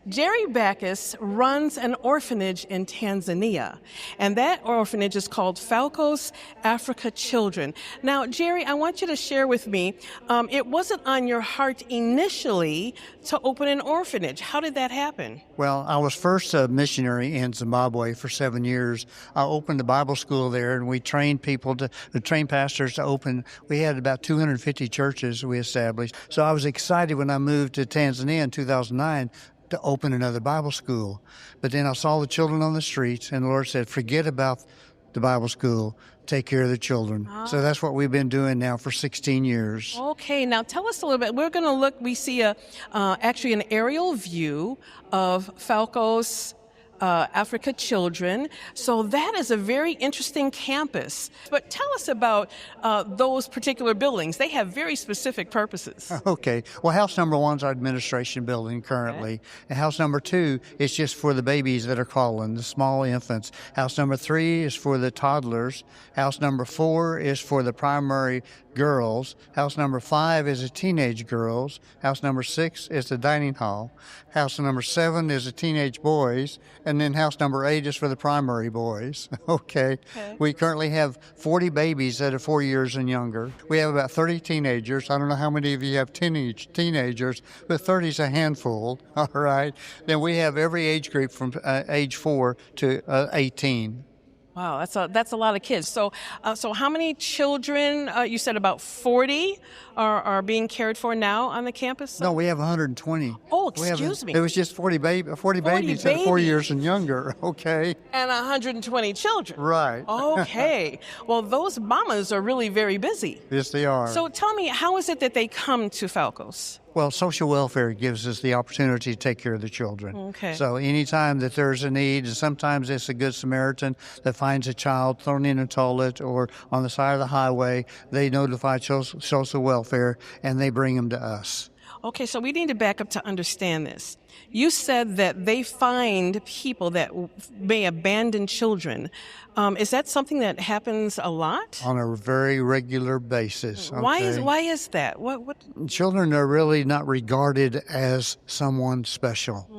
Jerry Backus runs an orphanage in Tanzania, and that orphanage is called Falcos Africa Children. Now, Jerry, I want you to share with me, it wasn't on your heart initially to open an orphanage. How did that happen? Well, I was first a missionary in Zimbabwe for 7 years. I opened a Bible school there, and we trained trained pastors to open. We had about 250 churches we established. So I was excited when I moved to Tanzania in 2009 to open another Bible school. But then I saw the children on the streets, and the Lord said, forget about the Bible school. Take care of the children. So that's what we've been doing now for 16 years. Okay, now tell us a little bit. We're going to look, we see actually an aerial view of Falcos Africa Children. So that is a very interesting campus. But tell us about those particular buildings. They have very specific purposes. Okay. Well, house number 1 is our administration building currently. Okay. And house number 2 is just for the babies that are calling, the small infants. House number 3 is for the toddlers. House number 4 is for the primary girls. House number 5 is the teenage girls. House number 6 is the dining hall. House number 7 is the teenage boys. And then house number 8 is for the primary boys. Okay. We currently have 40 babies that are 4 years and younger. We have about 30 teenagers. I don't know how many of you have teenagers, but 30 is a handful. All right. Then we have every age group from age 4 to 18. Wow, that's a lot of kids. So how many children? You said about 40 are being cared for now on the campus. No, we have 120. Oh, excuse me. It was just 40 babies that are 4 years and younger. Okay. And 120 children. Right. Okay. Well, those mamas are really very busy. Yes, they are. So tell me, how is it that they come to Falcos? Well, social welfare gives us the opportunity to take care of the children. Okay. So anytime that there's a need, and sometimes it's a good Samaritan that finds a child thrown in a toilet or on the side of the highway, they notify social welfare and they bring them to us. Okay, so we need to back up to understand this. You said that they find people that may abandon children. Is that something that happens a lot? On a very regular basis. Okay? Why is that? What? Children are really not regarded as someone special.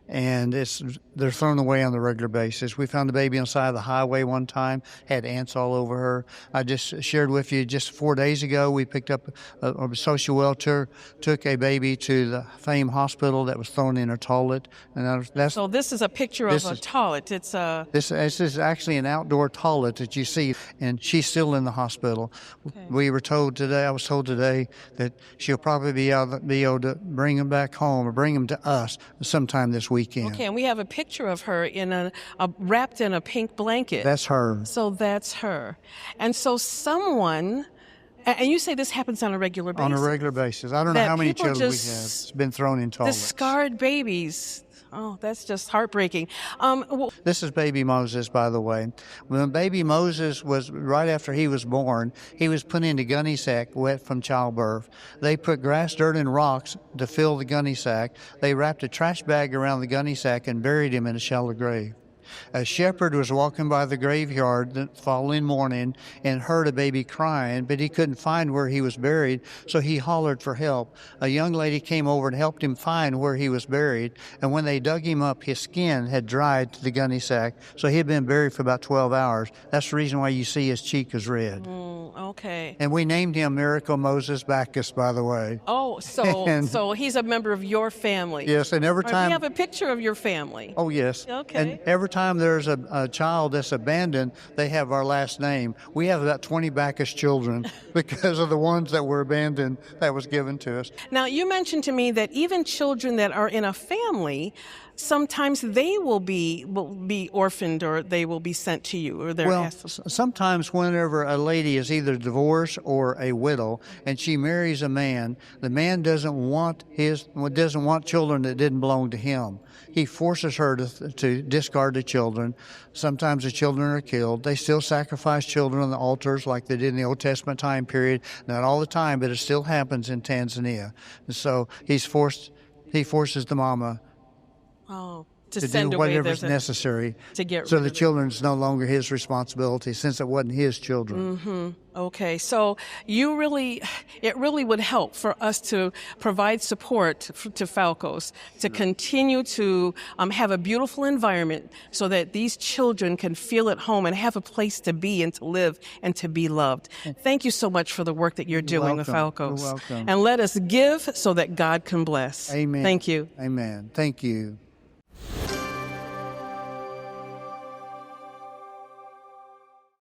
And they're thrown away on the regular basis. We found a baby on the side of the highway one time, had ants all over her. I just shared with you just 4 days ago, we picked up a social welfare, took a baby to the Fame Hospital that was thrown in a toilet. And so this is a picture of a toilet. This is actually an outdoor toilet that you see, and she's still in the hospital. Okay. I was told today that she'll probably be able to bring them back home or bring them to us sometime this weekend. Okay, and we have a picture of her in wrapped in a pink blanket. That's her. So that's her. And so someone, and you say this happens on a regular basis? On a regular basis. I don't know how many children we have. It's been thrown in toilets. Discard babies. Oh, that's just heartbreaking. This is baby Moses, by the way. When baby Moses was, right after he was born, he was put into gunny sack wet from childbirth. They put grass, dirt, and rocks to fill the gunny sack. They wrapped a trash bag around the gunny sack and buried him in a shallow grave. A shepherd was walking by the graveyard the following morning and heard a baby crying, but he couldn't find where he was buried, so he hollered for help. A young lady came over and helped him find where he was buried, and when they dug him up, his skin had dried to the gunny sack, so he had been buried for about 12 hours. That's the reason why you see his cheek is red. Okay. And we named him Miracle Moses Backus, by the way. Oh, so he's a member of your family. Yes, and every time... We have a picture of your family. Oh, yes. Okay. And every time there's a child that's abandoned, they have our last name. We have about 20 Backus children because of the ones that were abandoned that was given to us. Now, you mentioned to me that even children that are in a family, sometimes they will be orphaned or they will be sent to you. Or sometimes whenever a lady is either divorced or a widow and she marries a man, the man doesn't want children that didn't belong to him. He forces her to discard the children. Sometimes the children are killed. They still sacrifice children on the altars like they did in the Old Testament time period. Not all the time, but it still happens in Tanzania. And so he forces the mama to send do away whatever's their- necessary to get so rid the of it. children's no longer his responsibility since it wasn't his children. Okay, so it really would help for us to provide support to Falcos to continue to have a beautiful environment so that these children can feel at home and have a place to be and to live and to be loved. Thank you so much for the work that you're doing with welcome. Falcos. You're welcome. And let us give so that God can bless. Amen. Thank you. Amen. Thank you.